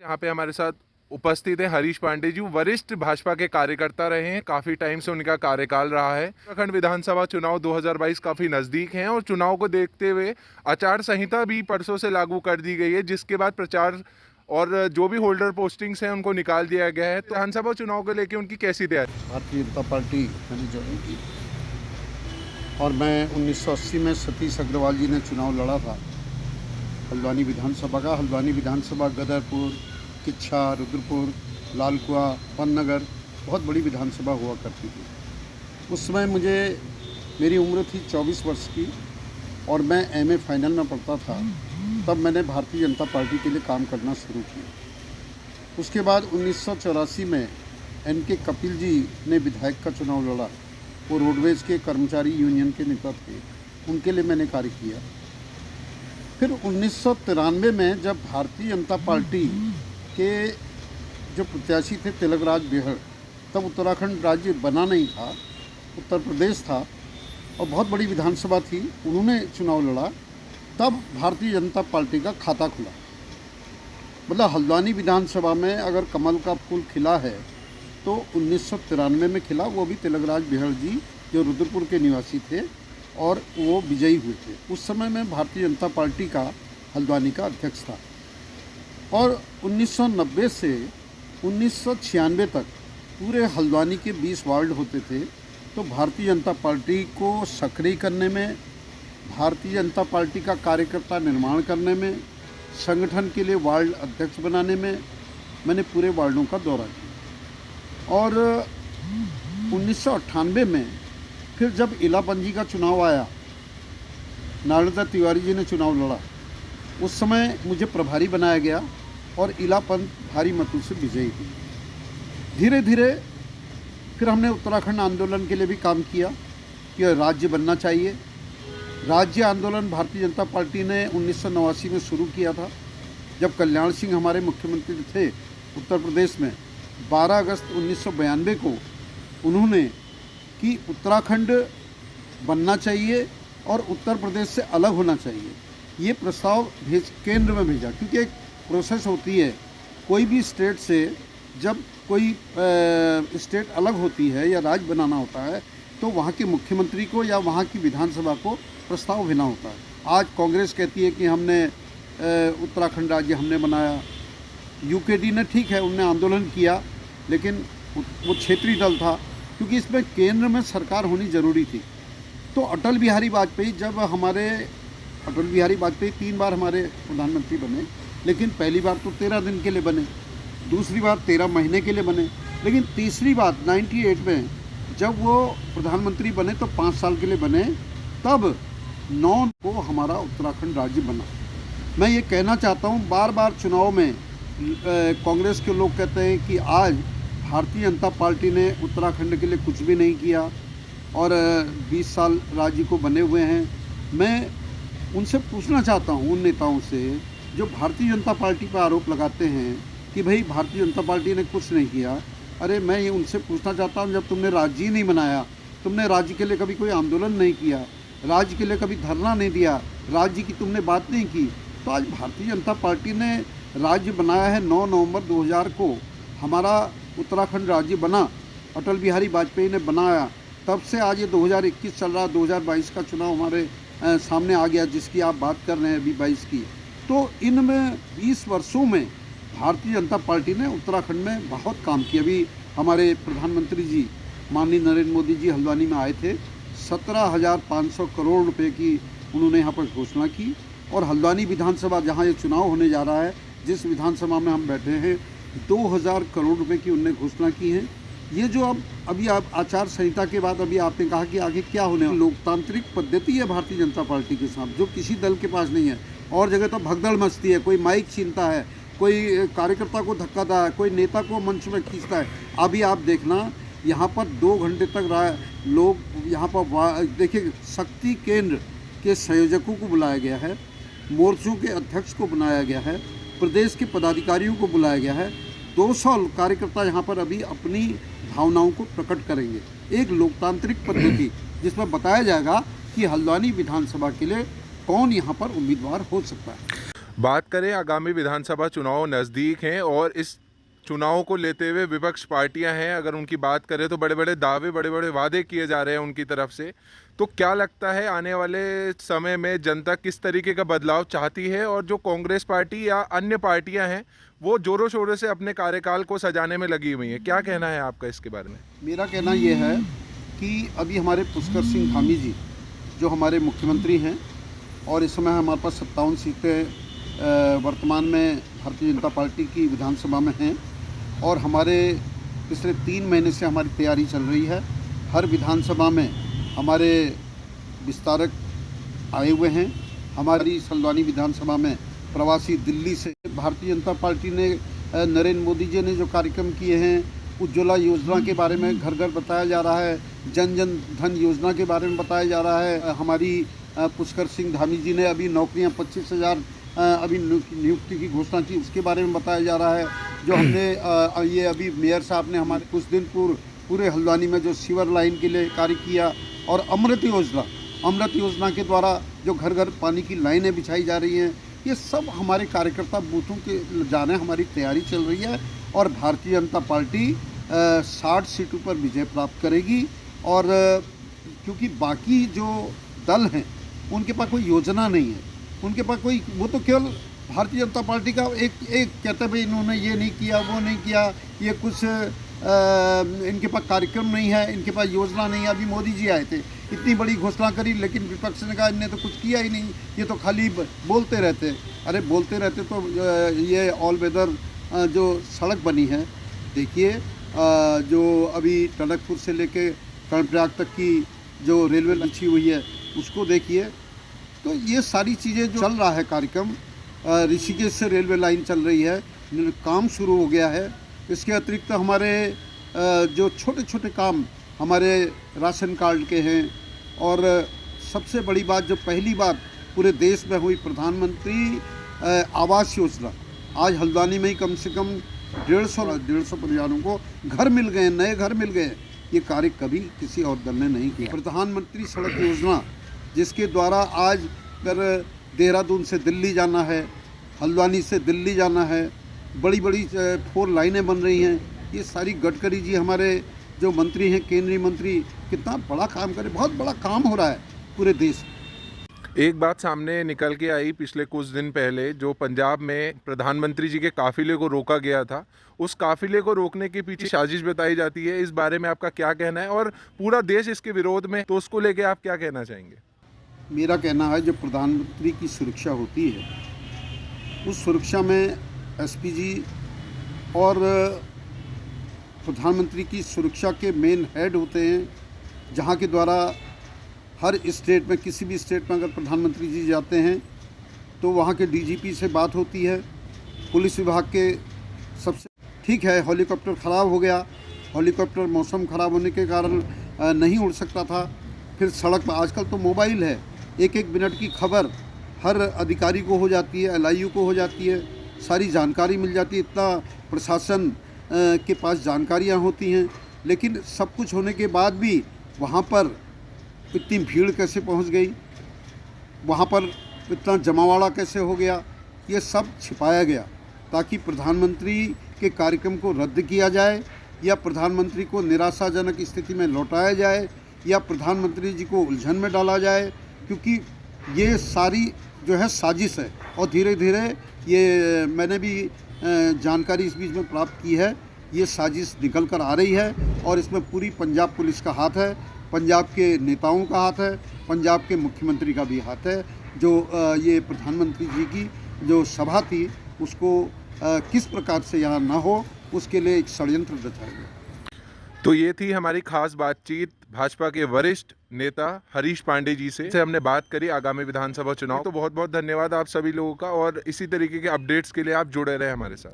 यहाँ पे हमारे साथ उपस्थित हैं हरीश पांडे जी, वरिष्ठ भाजपा के कार्यकर्ता रहे हैं, काफी टाइम से उनका कार्यकाल रहा है। उत्तराखंड विधानसभा चुनाव 2022 काफी नजदीक हैं और चुनाव को देखते हुए आचार संहिता भी परसों से लागू कर दी गई है, जिसके बाद प्रचार और जो भी होल्डर पोस्टिंग्स हैं उनको निकाल दिया गया है। तो विधानसभा चुनाव को लेकर उनकी कैसी तैयारी? भारतीय जनता पार्टी मैंने ज्वाइन की और मैं 1980 में सतीश अग्रवाल जी ने चुनाव लड़ा था हल्द्वानी विधानसभा का। हल्द्वानी विधानसभा गदरपुर, किच्छा, रुद्रपुर, लालकुआ, पन्नगर बहुत बड़ी विधानसभा हुआ करती थी। उस समय मेरी उम्र थी 24 वर्ष की और मैं एमए फाइनल में पढ़ता था। तब मैंने भारतीय जनता पार्टी के लिए काम करना शुरू किया। उसके बाद 1984 में एनके कपिल जी ने विधायक का चुनाव लड़ा। वो रोडवेज़ के कर्मचारी यूनियन के नेता थे, उनके लिए मैंने कार्य किया। फिर 1993 में जब भारतीय जनता पार्टी के जो प्रत्याशी थे तिलकराज बेहड़, तब उत्तराखंड राज्य बना नहीं था, उत्तर प्रदेश था और बहुत बड़ी विधानसभा थी, उन्होंने चुनाव लड़ा। तब भारतीय जनता पार्टी का खाता खुला। मतलब हल्द्वानी विधानसभा में अगर कमल का फूल खिला है तो 1993 में खिला, वो भी तिलकराज बेहड़ जी जो रुद्रपुर के निवासी थे और वो विजयी हुए थे। उस समय में भारतीय जनता पार्टी का हल्द्वानी का अध्यक्ष था। और 1990 से 1996 तक पूरे हल्द्वानी के 20 वार्ड होते थे। तो भारतीय जनता पार्टी को सक्रिय करने में, भारतीय जनता पार्टी का कार्यकर्ता निर्माण करने में, संगठन के लिए वार्ड अध्यक्ष बनाने में मैंने पूरे वार्डों का दौरा किया। और 1998 में फिर जब इलापंजी का चुनाव आया, नारदा तिवारी जी ने चुनाव लड़ा, उस समय मुझे प्रभारी बनाया गया और इलापंत भारी मतों से विजयी हुई। धीरे धीरे फिर हमने उत्तराखंड आंदोलन के लिए भी काम किया कि राज्य बनना चाहिए। राज्य आंदोलन भारतीय जनता पार्टी ने 1989 में शुरू किया था, जब कल्याण सिंह हमारे मुख्यमंत्री थे उत्तर प्रदेश में। 12 अगस्त 1992 को उन्होंने कि उत्तराखंड बनना चाहिए और उत्तर प्रदेश से अलग होना चाहिए, ये प्रस्ताव केंद्र में भेजा। क्योंकि एक प्रोसेस होती है, कोई भी स्टेट से जब कोई स्टेट अलग होती है या राज्य बनाना होता है तो वहाँ के मुख्यमंत्री को या वहाँ की विधानसभा को प्रस्ताव भेजना होता है। आज कांग्रेस कहती है कि हमने उत्तराखंड राज्य हमने बनाया। यूकेडी ने, ठीक है, उन्होंने आंदोलन किया, लेकिन वो क्षेत्रीय दल था, क्योंकि इसमें केंद्र में सरकार होनी ज़रूरी थी। तो अटल बिहारी वाजपेयी 3 बार हमारे प्रधानमंत्री बने, लेकिन पहली बार तो 13 दिन के लिए बने, दूसरी बार 13 महीने के लिए बने, लेकिन तीसरी बार 98 में जब वो प्रधानमंत्री बने तो 5 साल के लिए बने। तब 9 को हमारा उत्तराखंड राज्य बना। मैं ये कहना चाहता हूँ, बार बार चुनाव में कांग्रेस के लोग कहते हैं कि आज भारतीय जनता पार्टी ने उत्तराखंड के लिए कुछ भी नहीं किया और 20 साल राज्य को बने हुए हैं। मैं उनसे पूछना चाहता हूँ, उन नेताओं से जो भारतीय जनता पार्टी पर आरोप लगाते हैं कि भाई भारतीय जनता पार्टी ने कुछ नहीं किया। अरे मैं ये उनसे पूछना चाहता हूँ, जब तुमने राज्य ही नहीं बनाया, तुमने राज्य के लिए कभी कोई आंदोलन नहीं किया, राज्य के लिए कभी धरना नहीं दिया, राज्य की तुमने बात नहीं की, तो आज भारतीय जनता पार्टी ने राज्य बनाया है। 9 नवंबर 2000 को हमारा उत्तराखंड राज्य बना, अटल बिहारी वाजपेयी ने बनाया। तब से आज ये 2021 चल रहा, 2022 का चुनाव हमारे सामने आ गया, जिसकी आप बात कर रहे हैं अभी 22 की। तो इनमें 20 वर्षों में भारतीय जनता पार्टी ने उत्तराखंड में बहुत काम किया। अभी हमारे प्रधानमंत्री जी माननीय नरेंद्र मोदी जी हल्द्वानी में आए थे, 17,500 करोड़ रुपए की उन्होंने यहाँ पर घोषणा की। और हल्द्वानी विधानसभा जहाँ ये चुनाव होने जा रहा है, जिस विधानसभा में हम बैठे हैं, 2000 करोड़ रुपए की उन्होंने घोषणा की है। ये जो अभी आप आचार संहिता के बाद अभी आपने कहा कि आगे क्या होने, लोकतांत्रिक पद्धति है भारतीय जनता पार्टी के साथ, जो किसी दल के पास नहीं है। और जगह तो भगदड़ मचती है, कोई माइक छीनता है, कोई कार्यकर्ता को धक्काता है, कोई नेता को मंच में खींचता है। अभी आप देखना, यहाँ पर 2 घंटे तक लोग यहाँ पर देखिए, शक्ति केंद्र के संयोजकों को बुलाया गया है, मोर्चों के अध्यक्ष को बनाया गया है, प्रदेश के पदाधिकारियों को बुलाया गया है। 200 कार्यकर्ता यहाँ पर अभी अपनी भावनाओं को प्रकट करेंगे। एक लोकतांत्रिक पद्धति जिसमें बताया जाएगा कि हल्द्वानी विधानसभा के लिए कौन यहाँ पर उम्मीदवार हो सकता है। बात करें आगामी विधानसभा चुनाव नज़दीक हैं और इस चुनाव को लेते हुए विपक्ष पार्टियां हैं, अगर उनकी बात करें तो बड़े बड़े दावे, बड़े बड़े वादे किए जा रहे हैं उनकी तरफ से। तो क्या लगता है आने वाले समय में जनता किस तरीके का बदलाव चाहती है, और जो कांग्रेस पार्टी या अन्य पार्टियां हैं वो जोरों शोरों से अपने कार्यकाल को सजाने में लगी हुई हैं? क्या कहना है आपका इसके बारे में? मेरा कहना ये है कि अभी हमारे पुष्कर सिंह धामी जी जो हमारे मुख्यमंत्री हैं, और इस समय हमारे पास 57 सीटें वर्तमान में भारतीय जनता पार्टी की विधानसभा में हैं, और हमारे पिछले 3 महीने से हमारी तैयारी चल रही है। हर विधानसभा में हमारे विस्तारक आए हुए हैं। हमारी सलवानी विधानसभा में प्रवासी दिल्ली से भारतीय जनता पार्टी ने नरेंद्र मोदी जी ने जो कार्यक्रम किए हैं, उज्ज्वला योजना के बारे में घर घर बताया जा रहा है, जन जन धन योजना के बारे में बताया जा रहा है। हमारी पुष्कर सिंह धामी जी ने अभी नौकरियां 25,000 अभी नियुक्ति की घोषणा की, उसके बारे में बताया जा रहा है। जो हमने ये अभी मेयर साहब ने हमारे कुछ दिन पूरे हल्द्वानी में जो सीवर लाइन के लिए कार्य किया, और अमृत योजना के द्वारा जो घर घर पानी की लाइनें बिछाई जा रही हैं, ये सब हमारे कार्यकर्ता बूथों के जाने हमारी तैयारी चल रही है। और भारतीय जनता पार्टी 60 सीटों पर विजय प्राप्त करेगी। और क्योंकि बाकी जो दल हैं उनके पास कोई योजना नहीं है, उनके पास कोई, वो तो केवल भारतीय जनता पार्टी का एक कहते भाई इन्होंने ये नहीं किया, वो नहीं किया, ये कुछ इनके पास कार्यक्रम नहीं है, इनके पास योजना नहीं है। अभी मोदी जी आए थे, इतनी बड़ी घोषणा करी, लेकिन विपक्ष ने कहा इनने तो कुछ किया ही नहीं, ये तो खाली बोलते रहते। अरे बोलते रहते तो ये ऑल वेदर जो सड़क बनी है, देखिए जो अभी टनकपुर से लेके कर्णप्रयाग तक की जो रेलवे बिछी हुई है उसको देखिए। तो ये सारी चीज़ें जो चल रहा है कार्यक्रम, ऋषिकेश से रेलवे लाइन चल रही है, काम शुरू हो गया है। इसके अतिरिक्त हमारे जो छोटे छोटे काम हमारे राशन कार्ड के हैं, और सबसे बड़ी बात जो पहली बार पूरे देश में हुई, प्रधानमंत्री आवास योजना, आज हल्द्वानी में ही कम से कम 150 परिवारों को घर मिल गए, नए घर मिल गए। ये कार्य कभी किसी और दल ने नहीं किया। प्रधानमंत्री सड़क योजना, जिसके द्वारा आज अगर देहरादून से दिल्ली जाना है, हल्द्वानी से दिल्ली जाना है, बड़ी बड़ी 4 लाइनें बन रही हैं। ये सारी गडकरी जी हमारे जो मंत्री हैं, केंद्रीय मंत्री, कितना बड़ा काम करे, बहुत बड़ा काम हो रहा है पूरे देश में। एक बात सामने निकल के आई पिछले कुछ दिन पहले, जो पंजाब में प्रधानमंत्री जी के काफिले को रोका गया था, उस काफिले को रोकने के पीछे साजिश बताई जाती है। इस बारे में आपका क्या कहना है, और पूरा देश इसके विरोध में, तो उसको लेके आप क्या कहना चाहेंगे? मेरा कहना है जो प्रधानमंत्री की सुरक्षा होती है, उस सुरक्षा में एसपीजी और प्रधानमंत्री की सुरक्षा के मेन हेड होते हैं, जहां के द्वारा हर स्टेट में, किसी भी स्टेट में अगर प्रधानमंत्री जी जाते हैं तो वहां के डीजीपी से बात होती है, पुलिस विभाग के सबसे। ठीक है, हेलीकॉप्टर ख़राब हो गया, हेलीकॉप्टर मौसम ख़राब होने के कारण नहीं उड़ सकता था। फिर सड़क पर आजकल तो मोबाइल है, एक मिनट की खबर हर अधिकारी को हो जाती है, एलआईयू को हो जाती है, सारी जानकारी मिल जाती है। इतना प्रशासन के पास जानकारियां होती हैं, लेकिन सब कुछ होने के बाद भी वहाँ पर इतनी भीड़ कैसे पहुँच गई, वहाँ पर इतना जमावाड़ा कैसे हो गया, ये सब छिपाया गया ताकि प्रधानमंत्री के कार्यक्रम को रद्द किया जाए, या प्रधानमंत्री को निराशाजनक स्थिति में लौटाया जाए, या प्रधानमंत्री जी को उलझन में डाला जाए। क्योंकि ये सारी जो है साजिश है, और धीरे धीरे ये मैंने भी जानकारी इस बीच में प्राप्त की है, ये साजिश निकल कर आ रही है, और इसमें पूरी पंजाब पुलिस का हाथ है, पंजाब के नेताओं का हाथ है, पंजाब के मुख्यमंत्री का भी हाथ है। जो ये प्रधानमंत्री जी की जो सभा थी, उसको किस प्रकार से यहाँ ना हो, उसके लिए एक षड्यंत्र रचा गया। तो ये थी हमारी खास बातचीत भाजपा के वरिष्ठ नेता हरीश पांडे जी से हमने बात करी आगामी विधानसभा चुनाव। तो बहुत बहुत धन्यवाद आप सभी लोगों का, और इसी तरीके के अपडेट्स के लिए आप जुड़े रहे हमारे साथ।